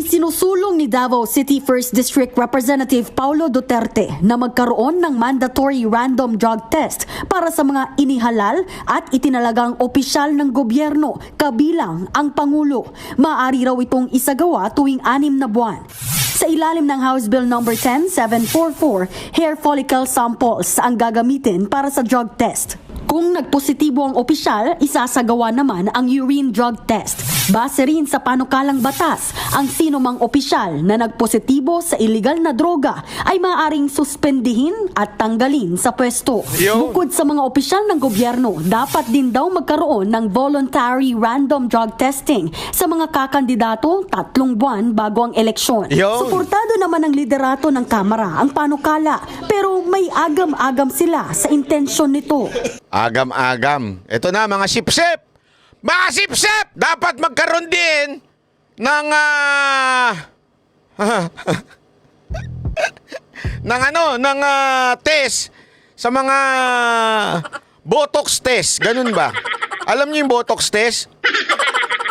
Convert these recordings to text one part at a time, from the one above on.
Isinusulong ni Davao City 1st District Representative Paulo Duterte na magkaroon ng mandatory random drug test para sa mga inihalal at itinalagang opisyal ng gobyerno kabilang ang Pangulo. Maaari raw itong isagawa tuwing 6 na buwan. Sa ilalim ng House Bill No. 10744, hair follicle samples ang gagamitin para sa drug test. Kung nagpositibo ang opisyal, isasagawa naman ang urine drug test. Base rin sa panukalang batas, ang sino mang opisyal na nagpositibo sa illegal na droga ay maaaring suspendihin at tanggalin sa pwesto. Bukod sa mga opisyal ng gobyerno, dapat din daw magkaroon ng voluntary random drug testing sa mga kakandidato 3 buwan bago ang eleksyon. Suportado naman ng liderato ng Kamara ang panukala, pero may agam-agam sila sa intensyon nito. Agam-agam. Ito na mga sip-sip. Mga sip-sip! Dapat magkaroon din ng ng test sa mga Botox test. Ganun ba? Alam niyo yung Botox test?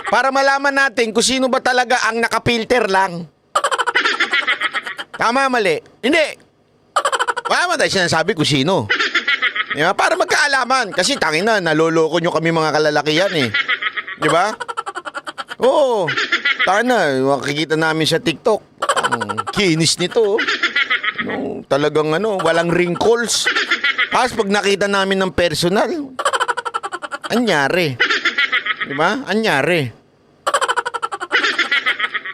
Para malaman natin kung sino ba talaga ang nakapilter lang. Tama, mali? Hindi. Wala mo tayo sinasabi kung sino. Diba? Para magkaalaman. Kasi tangin na, naloloko nyo kami mga kalalakihan eh. Diba? Oo. Tangin na, makikita namin sa TikTok. Ang kinis nito. No, talagang walang wrinkles. Tapos pag nakita namin ng personal, anyari. Diba? Anyari.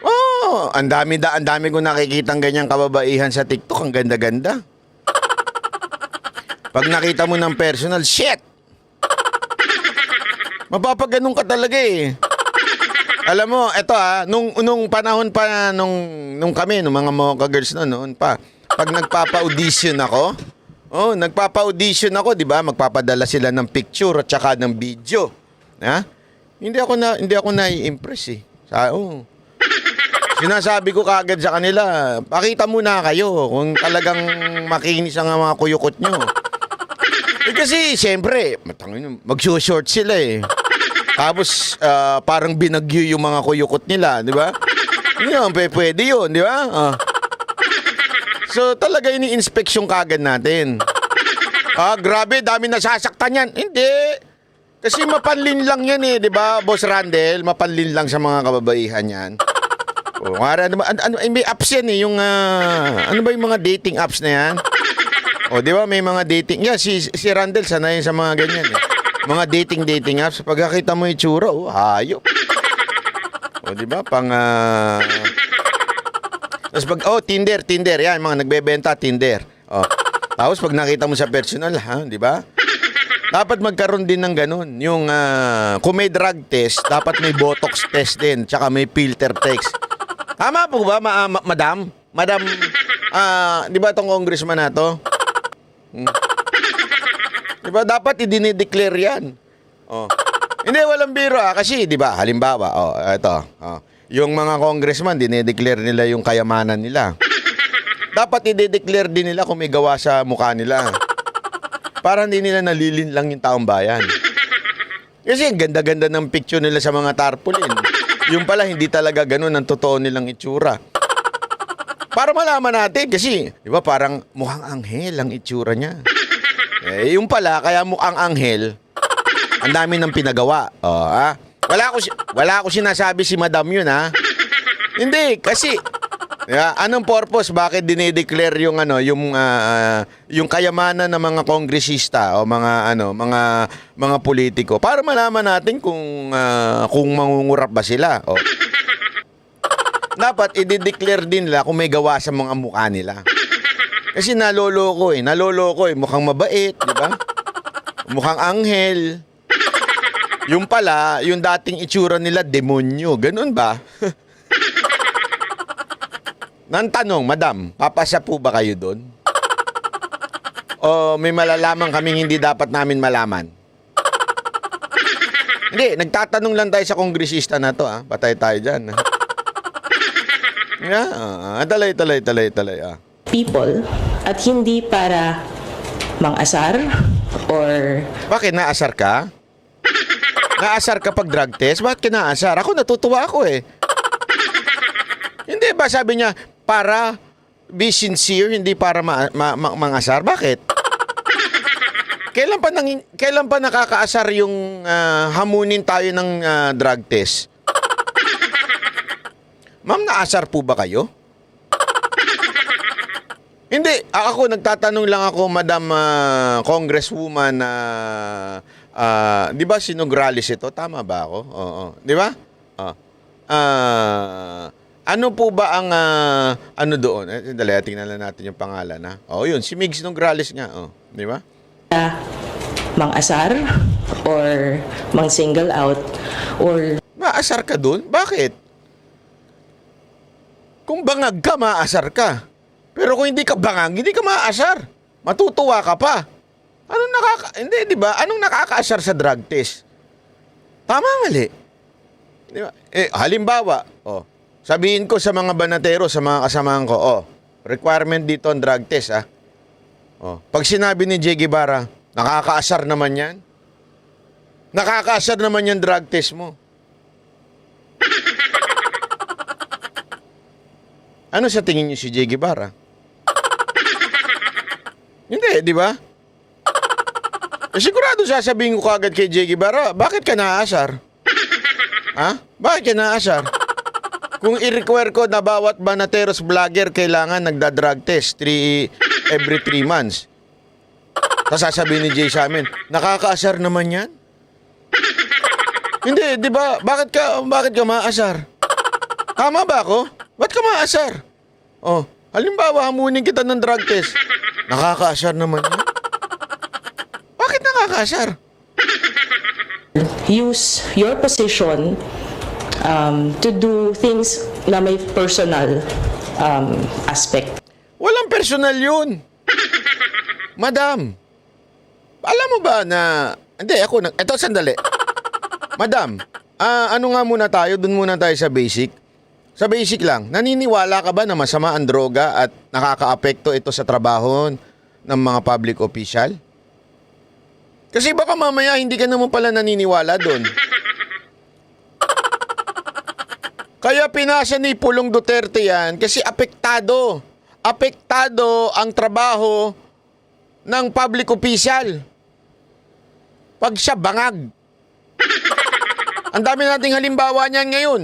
Oo. Ang dami ko nakikitang ganyang kababaihan sa TikTok. Ang ganda-ganda. Pag nakita mo ng personal, shit! Mapapaganon ka talaga eh. Alam mo, eto nung panahon pa, nung kami, nung mga Mocha girls noon pa, pag nagpapa-audition ako, di ba? Magpapadala sila ng picture at saka ng video. Ha? Hindi ako nai-impress eh. Sinasabi ko kagad sa kanila, pakita muna kayo kung talagang makinis ang mga kuyukot nyo. Kasi, siyempre, mag-short sila eh. Tapos, parang binagyo yung mga kuyukot nila, di ba? Pwede yun, di ba? So, talaga ini-inspeksyon kagad natin. Grabe, dami nasasaktan yan. Hindi. Kasi mapanlin lang yan eh, di ba, Boss Randel? Mapanlin lang sa mga kababaihan yan. May apps yan eh, yung, ano ba yung mga dating apps na yan? Di ba may mga dating. Yeah, si Randel sanay sa mga ganyan eh. Mga dating apps. Pag nakita mo yung tsura, hayop. Di ba? Tapos pag, Tinder. Yan, mga nagbebenta, Tinder. Tapos pag nakita mo sa personal, di ba? Dapat magkaroon din ng ganun. Yung, kung may drug test, dapat may Botox test din. Tsaka may filter test. Tama po ba, madam? Madam, di ba itong congressman na to? Diba dapat i-declare yan. Hindi, walang biro kasi diba halimbawa yung mga congressman dinideclare nila yung kayamanan nila. Dapat i-declare din nila kung may gawa sa mukha nila. Para hindi nila nalilin lang yung taong bayan. Kasi ang ganda-ganda ng picture nila sa mga tarpaulin. Yung pala hindi talaga ganun ang totoo nilang itsura. Para malaman natin kasi, di ba parang mukhang anghel ang itsura niya. Yung pala, kaya mukhang anghel, ang dami ng pinagawa. Wala ko sinasabi si madam yun, ha? Hindi, kasi, anong purpose? Bakit dinideclare yung, yung kayamanan ng mga kongresista o mga politiko? Para malaman natin kung mangungurap ba sila. Dapat i-declare din nila kung may gawa sa mga mukha nila. Kasi naloloko eh. Mukhang mabait, di ba? Mukhang anghel. Yung pala, yung dating itsura nila, demonyo. Ganun ba? Nang tanong, madam, papasa po ba kayo doon? O may malalaman kaming hindi dapat namin malaman? Hindi, nagtatanong lang tayo sa kongresista na to, Patay tayo dyan, talay. People at hindi para mang-asar or... Bakit naasar ka? Naasar ka pag drug test? Bakit ka naasar? Ako natutuwa ako eh. Hindi ba sabi niya, para be sincere, hindi para mangasar? Bakit? Kailan pa nakakaasar yung hamunin tayo ng drug test? Ma'am, naasar po ba kayo? Hindi. Ako, nagtatanong lang ako, Madam Congresswoman, di ba si Nograles ito? Tama ba ako? Oo. Di ba? Ano po ba ang, ano doon? Dali, tingnan lang natin yung pangalan, ha? Yun, si Migs Nograles nga. Di ba? Mang-asar or mang-single out or Maasar ka doon? Bakit? Kung bangag ka, maasar ka. Pero kung hindi ka bangag, hindi ka maasar. Matutuwa ka pa. Hindi, di ba? Anong nakakaasar sa drug test? Tama, mali. Di ba? Halimbawa, sabihin ko sa mga banatero, sa mga kasamahan ko, requirement dito ang drug test, ha? Pag sinabi ni J. Guevara, nakakaasar naman yan. Nakakaasar naman yung drug test mo. Ano sa tingin niyo si J. Guevara? Hindi, di ba? Sigurado sasabihin ko kagad kay J. Guevara, bakit ka naasar? Ha? Bakit ka naasar? Kung i-require ko na bawat banateros vlogger kailangan nagda-drug test every 3 months. Tapos sasabihin ni Jay sa amin, nakakaasar naman yan? Hindi, di ba? Bakit ka maasar? Tama ba ako? Ba't ka maasar? Halimbawa, hamunin kita ng drug test. Nakakaasar naman yan? Bakit nakakaasar? use your position to do things na may personal aspect. Walang personal yun. Madam, alam mo ba na... Hindi, Ito, sandali. Madam, ano nga muna tayo? Doon muna tayo sa basic. Sa basic lang, naniniwala ka ba na masama ang droga at nakakaapekto ito sa trabaho ng mga public official? Kasi baka mamaya hindi ka naman pala naniniwala doon. Kaya pinasa ni Pulong Duterte yan kasi apektado. Apektado ang trabaho ng public official. Pag siya bangag. Ang dami nating halimbawa niyan ngayon.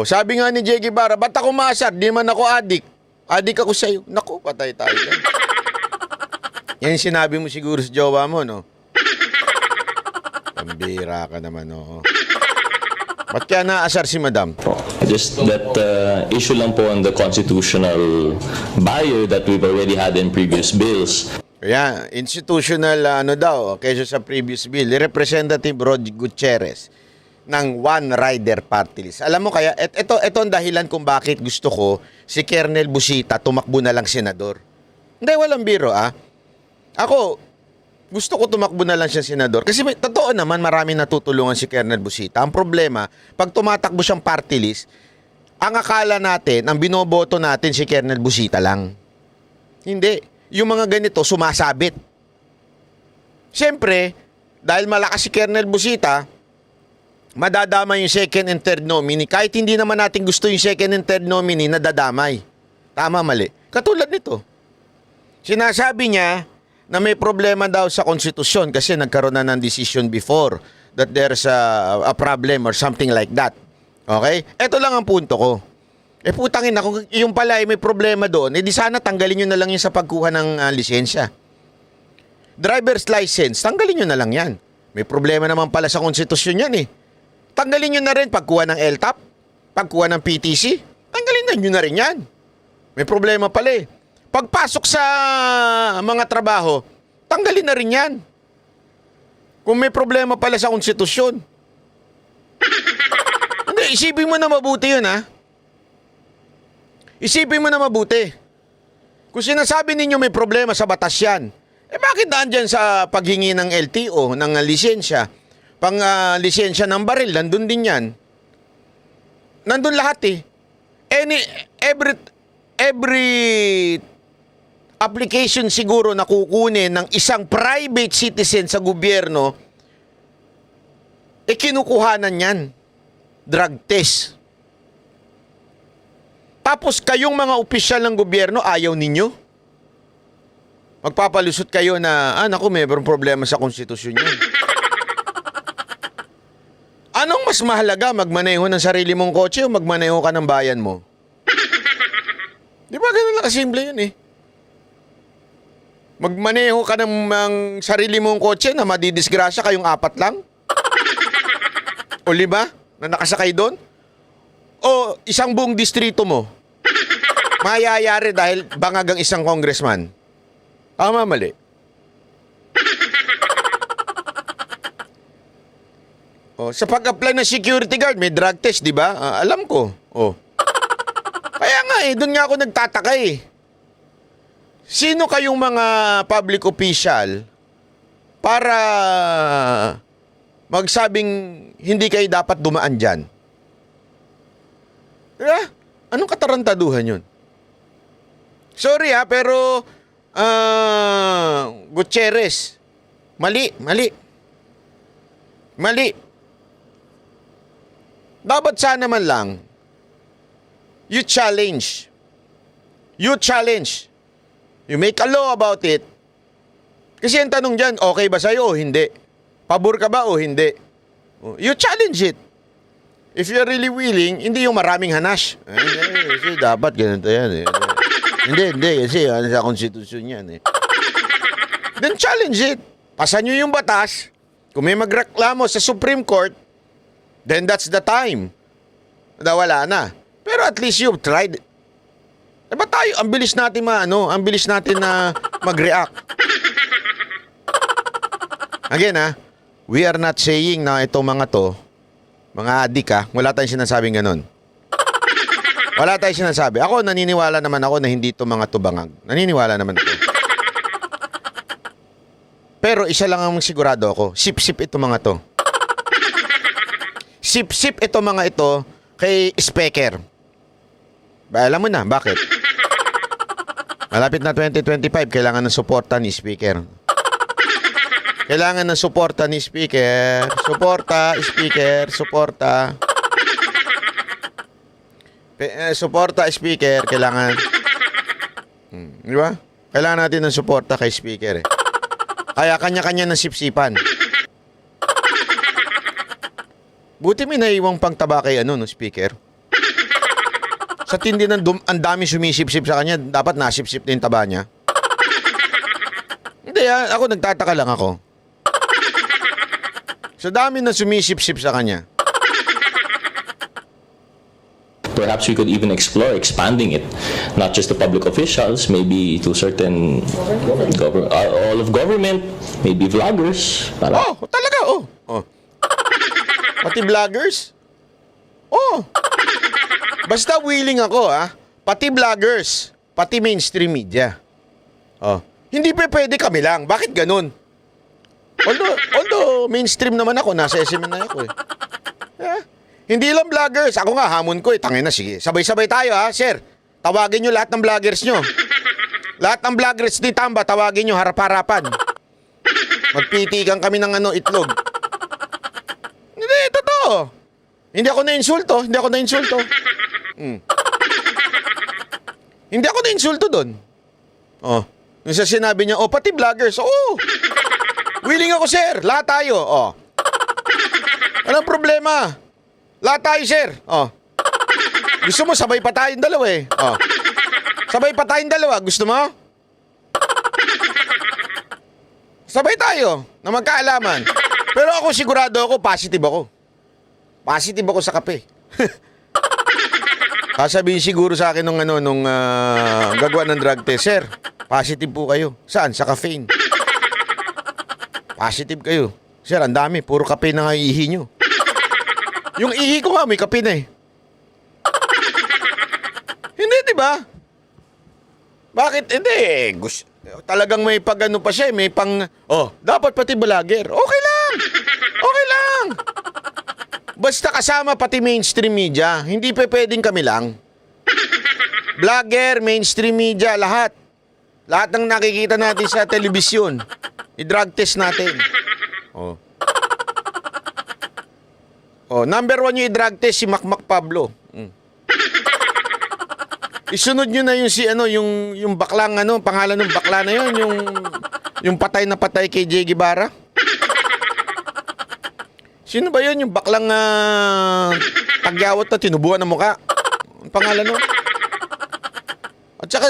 Sabi nga ni J. Guevara, ba't ako maasar? Di man ako adik. Adik ako sa'yo. Naku, patay tayo. Yan yung sinabi mo siguro sa jowa mo, no? Pambira ka naman, no? Ba't kaya naasar si Madam? Just that issue lang po on the constitutional buyer that we've already had in previous bills. Kaya, institutional kaysa sa previous bill, Representative Rod Gutierrez ng One Rider Party List. Alam mo kaya, ito ang dahilan kung bakit gusto ko si Colonel Busita tumakbo na lang senador. Hindi, walang biro, Ako, gusto ko tumakbo na lang siya senador. Kasi totoo naman, marami natutulungan si Colonel Busita. Ang problema, pag tumatakbo siyang party list, ang akala natin, ang binoboto natin si Colonel Busita lang. Hindi. Yung mga ganito, sumasabit. Siyempre, dahil malakas si Colonel Busita, madadamay yung second and third nominee. Kahit hindi naman natin gusto yung second and third nominee, nadadamay. Tama, mali. Katulad nito. Sinasabi niya na may problema daw sa konstitusyon kasi nagkaroon na ng decision before that there's a problem or something like that. Okay? Ito lang ang punto ko. Putangin na, kung yung pala ay may problema doon, di sana tanggalin nyo na lang yun sa pagkuha ng lisensya. Driver's license, tanggalin nyo na lang yan. May problema naman pala sa konstitusyon yan eh. Tanggalin nyo na rin pagkuha ng LTAP, pagkuha ng PTC, tanggalin na nyo na rin yan. May problema pala eh. Pagpasok sa mga trabaho, tanggalin na rin yan. Kung may problema pala sa konstitusyon. Hindi, isipin mo na mabuti yun Isipin mo na mabuti. Kung sinasabi ninyo may problema sa batas yan, bakit daan dyan sa paghingi ng LTO, ng lisensya? Pang lisensya ng baril, nandun din yan. Nandun lahat eh. Every application siguro na kukunin ng isang private citizen sa gobyerno, kinukuhanan yan. Drug test. Tapos kayong mga opisyal ng gobyerno, ayaw ninyo? Magpapalusot kayo na, naku, mayroong problema sa konstitusyon yun. Anong mas mahalaga, magmaneho ng sarili mong kotse o magmaneho ka ng bayan mo? Di ba ganun lang kasimple yun eh? Magmaneho ka ng sarili mong kotse na madidisgrasya kayong 4 lang? O 5 na nakasakay doon? O isang buong distrito mo? Mayayari dahil bangag ang isang congressman? Tama, mali. Sa pag-apply ng security guard, may drug test, di ba? Alam ko. Kaya nga doon nga ako nagtataka eh. Sino kayong mga public official para magsabing hindi kayo dapat dumaan dyan? Diba? Anong katarantaduhan yun? Sorry pero Gutierrez, mali. Dapat sana man lang you challenge. You make a law about it. Kasi ang tanong dyan, okay ba sa'yo o hindi? Pabor ka ba o hindi? You challenge it. If you're really willing, hindi yung maraming hanash. Kasi dapat ganito yan eh. Hindi. Kasi sa konstitusyon yan eh. Then challenge it. Pasan nyo yung batas. Kung may magreklamo sa Supreme Court, then that's the time. Wala na. Pero at least you've tried. Diba tayo, ang bilis natin na mag-react. Again we are not saying na itong mga to, mga adik wala tayong sinasabing ganun. Wala tayong sinasabi. Ako, naniniwala naman ako na hindi ito mga tubangag. Naniniwala naman ako. Pero isa lang ang sigurado ako, sip-sip ito mga to. Sip-sip ito mga ito kay Speaker. Alam mo na, bakit? Malapit na 2025, kailangan ng suporta ni Speaker. Kailangan ng suporta ni Speaker. Suporta. Suporta, Speaker, kailangan. Di ba? Kailangan natin ng suporta kay Speaker eh. Kaya kanya-kanya ng sipsipan. Buti may naiwang pangtaba kay Speaker. Sa tindi ng ang dami sumisip-sip sa kanya, dapat nasip-sip na yung taba niya. Hindi ako nagtataka lang ako. Sa dami na sumisip-sip sa kanya. Perhaps we could even explore expanding it, not just to public officials, maybe to certain all of government, maybe vloggers. Talaga. Pati vloggers? Basta willing ako pati vloggers, pati mainstream media. Hindi pwede kami lang. Bakit ganun? Although mainstream naman ako, nasa SMN ako eh. Hindi lang vloggers. Ako nga, hamon ko eh. Tangina, sige. Sabay-sabay tayo sir. Tawagin nyo lahat ng vloggers nyo. Lahat ng vloggers ni Tamba, tawagin nyo harap-harapan. Magpitigan kami ng itlog. Hindi, totoo. Hindi ako na-insulto. Hindi ako na-insulto doon. Yung sa sinabi niya, pati vloggers. Willing ako, sir. Lahat tayo. Anong problema? Lahat tayo, sir. Gusto mo, sabay pa tayong dalawa eh. Sabay pa tayong dalawa. Gusto mo? Sabay tayo na magkaalaman. Pero ako sigurado ako, positive ako. Positive ako sa kape. Sasabihin siguro sa akin nung gagawa ng drug test, sir, positive po kayo. Saan? Sa caffeine. Positive kayo. Sir, ang dami. Puro kape na nga ihi nyo. Yung ihi ko nga, may kape na eh. Hindi, di ba? Bakit? Hindi. Talagang may pag-ano pa siya. May pang, dapat pati vlogger. Okay lang. Basta kasama pati mainstream media. Hindi pwedeng kami lang. Vlogger, mainstream media, lahat. Lahat ng nakikita natin sa telebisyon. I-drug test natin. Number 1 yung i-drug test si Macmac Pablo. Isunod nyo na yung si ano, yung baklang ano, pangalan ng bakla na yun, yung patay na patay kay J. Guevara. Sino ba yun? Yung baklang tagyawat na tinubuan ng muka. Ang pangalan nun? At saka,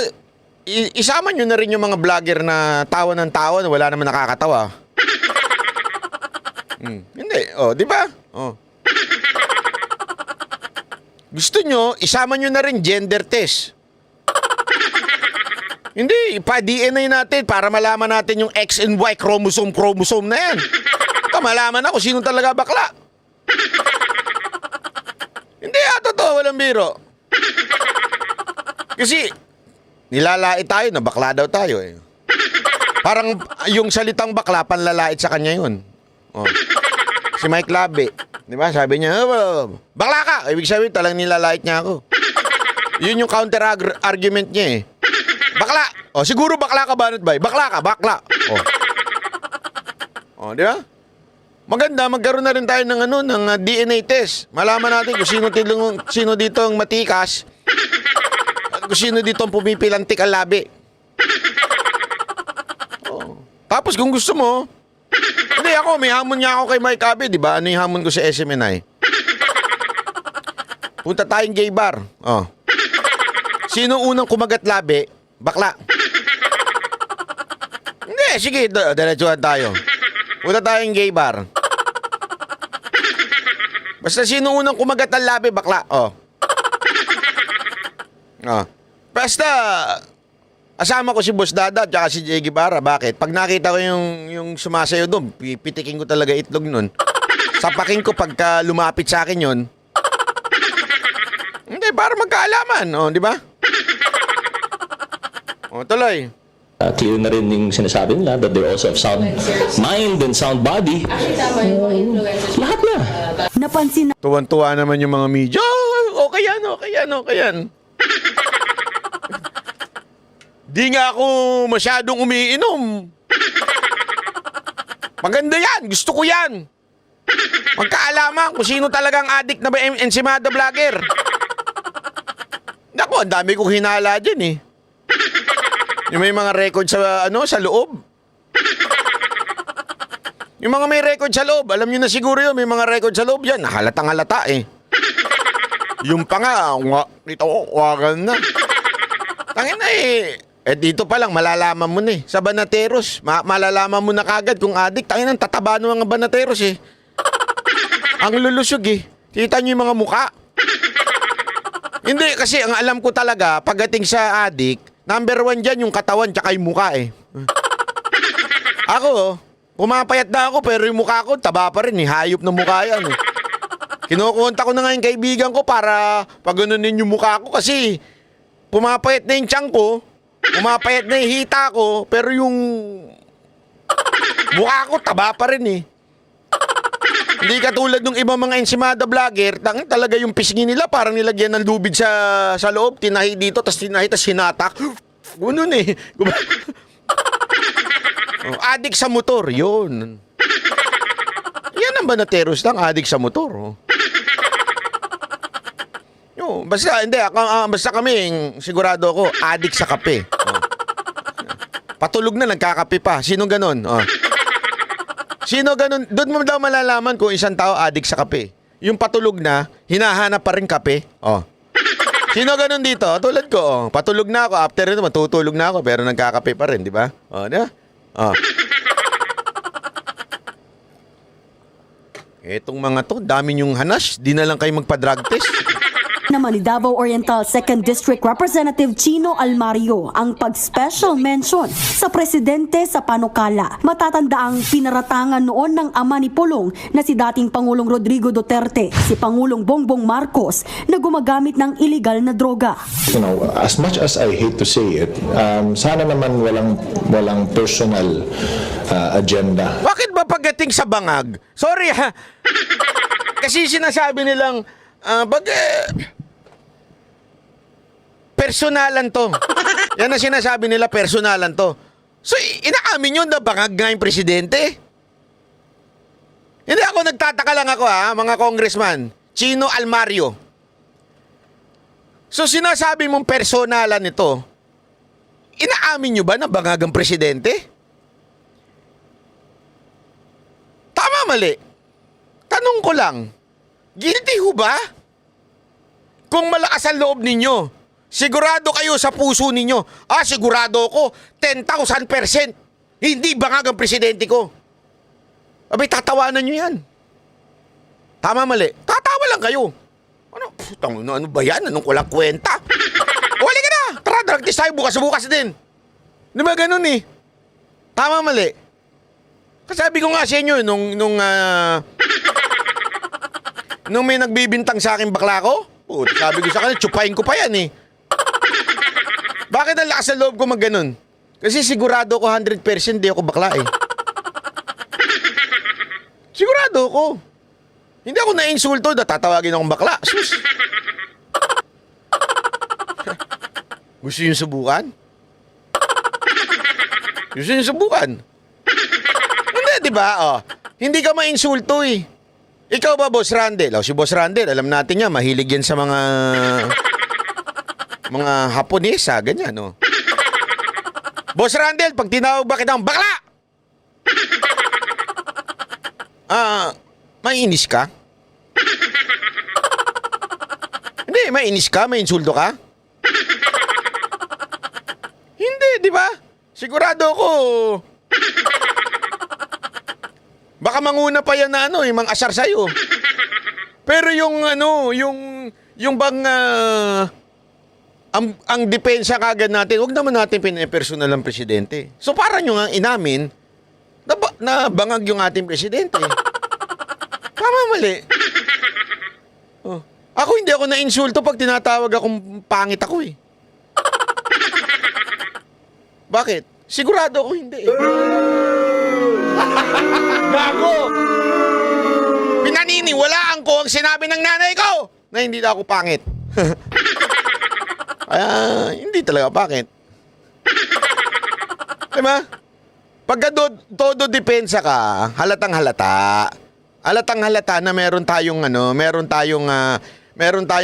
isama nyo na rin yung mga vlogger na tawa ng tawa na wala naman nakakatawa. Hindi. Oh, di ba? Oh. Gusto nyo, isama nyo na rin gender test. Hindi, pa-DNA natin para malaman natin yung X and Y chromosome na yan. Malaman ako sino talaga bakla. Hindi, totoo, walang biro. Kasi, nilalait tayo na bakla daw tayo eh. Parang yung salitang bakla, panlalait sa kanya yun. Oh. Si Mike Labe, di ba? Sabi niya, bakla ka! Ibig sabihin, talagang nilalait niya ako. Yun yung counter-argument niya eh. Bakla! O, siguro bakla ka, Banat Bay? Bakla ka, bakla. O, di ba? Maganda, magkaroon na rin tayo ng DNA test. Malaman natin kung sino dito ang matikas at kung sino dito ang pumipilantik ang labi. Oh. Tapos kung gusto mo, hindi ako, may hamon nga ako kay Mike Abe, di ba? Ano yung hamon ko sa SMNI? Punta tayong gay bar. Oh. Sino unang kumagat labi? Bakla. Hindi, sige, diretsuhan tayo. Punta tayong gay bar. Basta sino unang kumagat ang labi, bakla. Oh. Oh. Basta, asama ko si Boss Dada at saka si J. Guevara. Bakit? Pag nakita ko yung sumasayo doon, pipitikin ko talaga itlog nun. Sapakin ko pagka lumapit sa akin yun. Hindi, para magkaalaman. Oh, di ba? Oh, tuloy. Clear na rin yung sinasabi nila that they're also of sound mind and sound body. Lahat na. Napansin Tuwan-tuwa naman yung mga media. Oh, okay yan, okay yan, okay yan. Di nga ako masyadong umiinom. Maganda yan, gusto ko yan. Magkaalaman kung sino talagang addict na ba ensimada vlogger. Naku, ang dami kong hinala dyan eh. Yung may mga record sa loob. Yung mga may record sa loob, alam nyo na siguro yun, may mga record sa loob yan. Halatang halata eh. Yung pa nga, dito, wagan na. Tangin na eh. Eh dito pa lang, malalaman mo na eh. Sa Banateros, malalaman mo na kagad kung addict. Tangin ang tataba ng mga Banateros eh. Ang lulusog eh. Kita nyo yung mga muka. Hindi, kasi ang alam ko talaga, pagdating sa addict, number 1 dyan yung katawan tsaka yung mukha eh. Ako, pumapayat na ako pero yung mukha ko taba pa rin eh. Hayop na mukha yan eh. Kinukonta ko na nga yung kaibigan ko para paganunin yung mukha ko kasi pumapayat na yung tiyan ko, pumapayat na yung hita ko, pero yung mukha ko taba pa rin eh. Hindi katulad ng ibang mga ensimada vlogger, talaga yung pisngi nila parang nilagyan ng lubid sa loob, tinahi dito, tas hinatak. Ganun eh. Adik sa motor, yun. Yan ang Banateros lang, adik sa motor. Basta, hindi, basta kami, sigurado ako, adik sa kape. Patulog na, nagkakape pa. Sino ganun? Sino ganun? Doon mo daw malalaman kung isang tao adik sa kape. Yung patulog na, hinahanap pa rin kape. Sino ganun dito? Tulad ko, patulog na ako. After ito, matutulog na ako, pero nagkakape pa rin, di ba? Di ba? Etong mga to, dami yung hanas. Di na lang kayo magpa-drug test. naman ni Davao Oriental 2nd District Representative Chino Almario ang pag-special mention sa presidente sa panukala. Matatanda ang pinaratangan noon ng ama ni Pulong na si dating Pangulong Rodrigo Duterte, si Pangulong Bongbong Marcos na gumagamit ng illegal na droga. You know, as much as I hate to say it, sana naman walang personal agenda. Bakit ba pagdating sa bangag? Sorry ha. Kasi sinasabi nilang personalan to. Yan ang sinasabi nila, personalan to. So, inaamin yun na bangag nga yung presidente? Hindi ako, nagtataka lang ako ha, mga congressman. Chino Almario. So sinasabi mong personalan nito, inaamin nyo ba na bangagang presidente? Tama, mali. Tanong ko lang, guilty ho ba? Kung malakas ang loob ninyo, sigurado kayo sa puso ninyo, sigurado ko, 10,000%, hindi bangagang presidente ko. Abay, tatawanan nyo yan. Tama, mali. Tatawa lang kayo. Ano? Putang, ano ba yan? Anong walang kwenta? Wali ka na! Tara, drug test tayo bukas din. Di ba ganun eh? Tama, mali. Kasabi ko nga sa inyo, nung may nagbibintang sa akin bakla ko, sabi ko sa kanya, tsupain ko pa yan eh. Bakit ang lakas ng loob ko magganon? Kasi sigurado ko 100% di ako bakla eh. Sigurado ko. Hindi ako na-insulto, tatawagin akong bakla. Sus! Gusto nyo subukan? Gusto nyo subukan? Hindi, di ba? Hindi ka ma-insulto eh. Ikaw ba, Boss Randel? Si Boss Randel, alam natin niya, mahilig yan sa mga Haponesa, ganyan, no? Boss Randel, pag tinawag ba kitang bakla? Mainis ka? Hindi, mainis ka? May insulto ka? Hindi, di ba? Sigurado ako. Baka manguna pa yan na yung mang-asar sa'yo. Pero yung bang ang depensa kagad natin, huwag naman natin pinapersonal ang presidente. So parang yung inamin na bangag yung ating presidente. Tama, mali. Ako hindi ako na-insulto pag tinatawag akong pangit ako eh. Bakit? Sigurado ako hindi eh. Gago! Pinaniniwalaan ko ang sinabi ng nanay ko na hindi na ako pangit. Kaya hindi talaga pangit. Diba? Pagka todo depensa ka, halatang halata. Halatang halata na meron tayong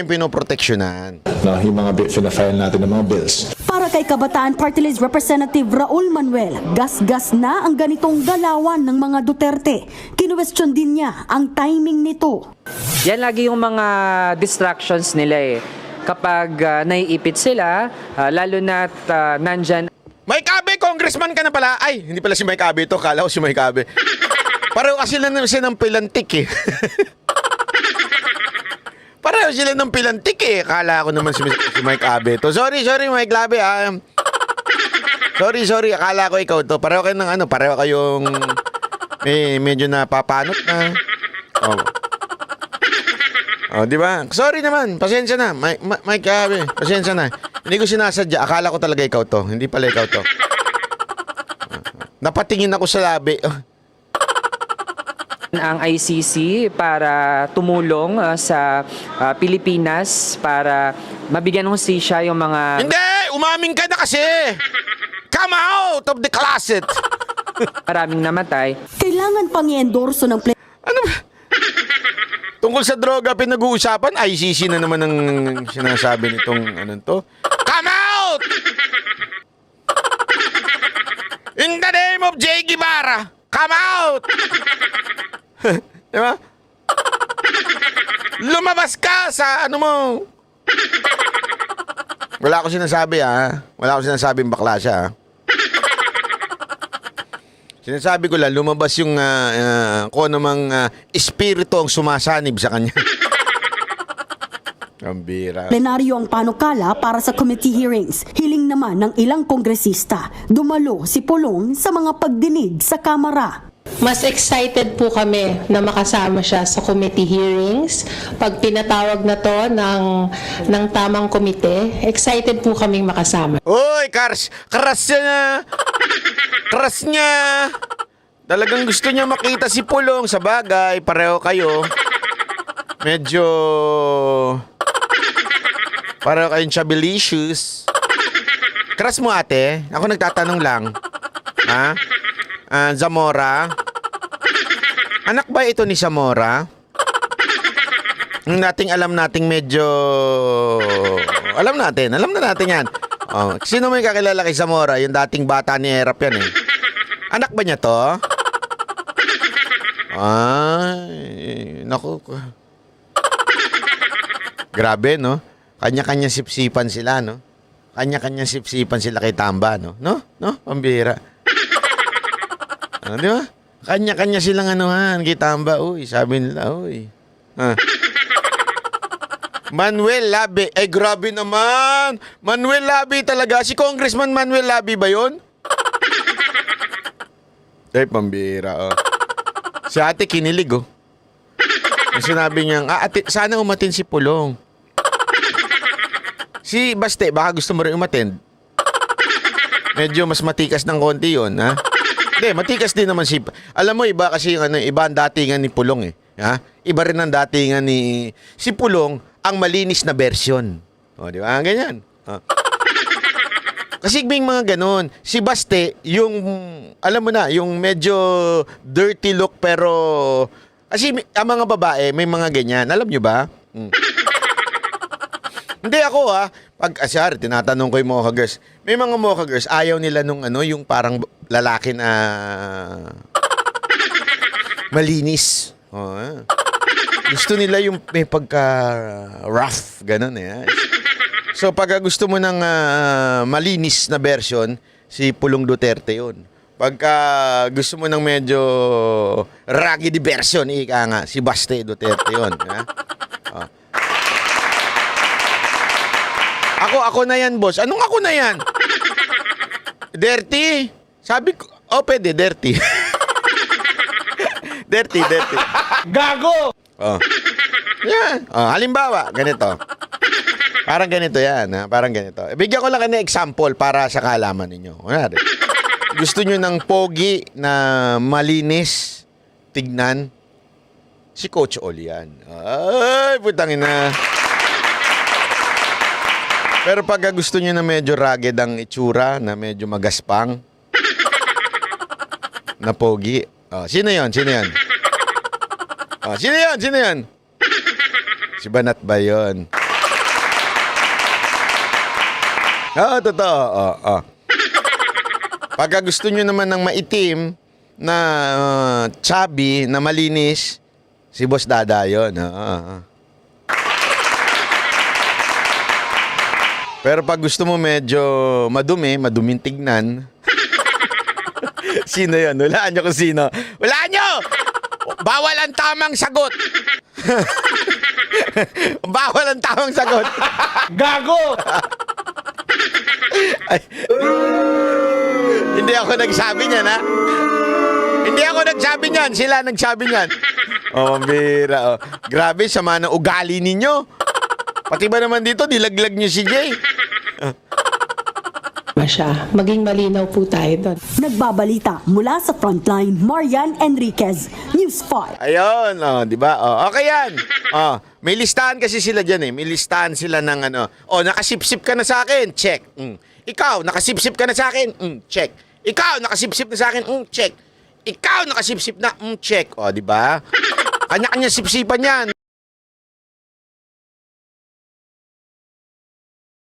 pinoproteksyonan. No, yung mga fina-file natin ng mga bills. Para kay Kabataan Party List Representative Raul Manuel, gas-gas na ang ganitong galawan ng mga Duterte. Kinuwestiyon din niya ang timing nito. Yan lagi yung mga distractions nila eh. Kapag naiipit sila, lalo na't nandyan. Mike Abe, congressman ka na pala. Ay, hindi pala si Mike Abe ito. Kala ko si Mike Abe. Pareho kasi lang sila ng pilantik eh. Pareho sila ng pilantik eh. Kala ko naman si Mike Abe to. Sorry Mike Abe ah. Sorry. Akala ko ikaw to. Pareho kayo ng pareho kayong medyo napapanot na. Di ba? Sorry naman. Pasensya na. Mike Abe, pasensya na. Hindi ko sinasadya. Akala ko talaga ikaw to. Hindi pala ikaw to. Napatingin ako sa labi. Ang ICC para tumulong sa Pilipinas para mabigyan ng hustisya yung mga... Hindi! Umaming ka na kasi! Come out of the closet! maraming namatay. Kailangan pang i-endorso ng Ano ba? Tungkol sa droga pinag-uusapan, ICC na naman ang sinasabi nitong to. Come out! In the name of J. Guevara, come out! Diba? Lumabas ka sa mo. Wala akong sinasabi Wala akong sinasabing bakla siya Sinasabi ko lang, lumabas yung kung anumang espiritu ang sumasanib sa kanya. Ang bira. plenaryo ang panukala para sa committee hearings. Hiling naman ng ilang kongresista. Dumalo si Pulong sa mga pagdinig sa Kamara. Mas excited po kami na makasama siya sa committee hearings. Pag pinatawag na to ng tamang komite, excited po kaming makasama. Uy, Kars niya. Talagang gusto niya makita si Pulong. Sa bagay, pareho kayo. Medyo pareho kayong chabilicious. Kras mo, ate. Ako nagtatanong lang. Ha? Zamora. Anak ba ito ni Zamora? Yung alam nating medyo Alam na natin yan. Oh, sino may kakilala kay Zamora? Yung dating bata ni Erap yan eh. Anak ba niya to? Ay, naku. Grabe, no? Kanya-kanya sipsipan sila, no? Kanya-kanya sipsipan sila kay Tamba, no? No? Pambira. Di ba? Kanya-kanya silang anuhan kay Tamba. Uy, sabi nila, uy. Manuel Labi. Eh, grabe naman. Manuel Labi talaga. Si Congressman Manuel Labi ba yun? Eh, pambira, oh. Si ate kinilig, oh. Yung sinabi niya, ate, sana umatin si Pulong. Si Baste, baka gusto mo rin umatin. Medyo mas matikas ng konti yun, ha? Hindi, matikas din naman si... Alam mo, iba kasi yung iba ang datingan ni Pulong, eh. Ha? Iba rin ang datingan ni... Si Pulong, ang malinis na version. O, di ba? Ganyan. Kasi may mga ganun. Si Baste, yung... Alam mo na, yung medyo dirty look pero... Kasi ang mga babae, may mga ganyan. Alam nyo ba? Hindi ako pag asyar, tinatanong ko yung Mocha girls. May mga Mocha girls, ayaw nila nung yung parang lalaki na malinis. Gusto nila yung may pagka rough, ganun eh. So pag gusto mo ng malinis na version, si Pulong Duterte yun. Pagka gusto mo ng medyo rugged version, ika nga, si Baste Duterte yun. Ako na yan, boss. Anong ako na yan? Dirty? Sabi ko, pwede, dirty. dirty. Gago! Yan. Halimbawa, ganito. Parang ganito yan, ha? Parang ganito. Bigyan ko lang ng example para sa kaalaman ninyo. Kunwari, gusto nyo ng pogi na malinis, tignan, si Coach Oli yan. Ay, putangin na. Pero pag gusto nyo na medyo rugged ang itsura, na medyo magaspang, na pogi, sino yon? Sino yon? Sino yon? Si Banat ba yun? Totoo. Pagka gusto nyo naman ng maitim na chubby, na malinis, si Boss Dada yun. Pero pag gusto mo medyo maduming tignan, sino yun? Walaan nyo kung sino. Walaan nyo! Bawal ang tamang sagot. Bawal ang tamang sagot. Gago! Ay, hindi ako nagsabi niyan, ha? Hindi ako nagsabi niyan. Sila nagsabi niyan. Mira. Grabe, sama ng ugali ninyo. Pati ba naman dito, nilaglag niyo si Jay? Siya. Maging malinaw po tayo doon. Nagbabalita mula sa Frontline, Marian Enriquez, News 5. Ayun, di ba? Okay yan. May listahan kasi sila dyan eh. May listahan sila ng nakasipsip ka na sa akin. Check. Ikaw, nakasipsip ka na sa akin. Check. Ikaw, nakasipsip na sa akin. Check. Ikaw, nakasipsip na. Check. Di ba? Kanya-kanya sipsipan yan.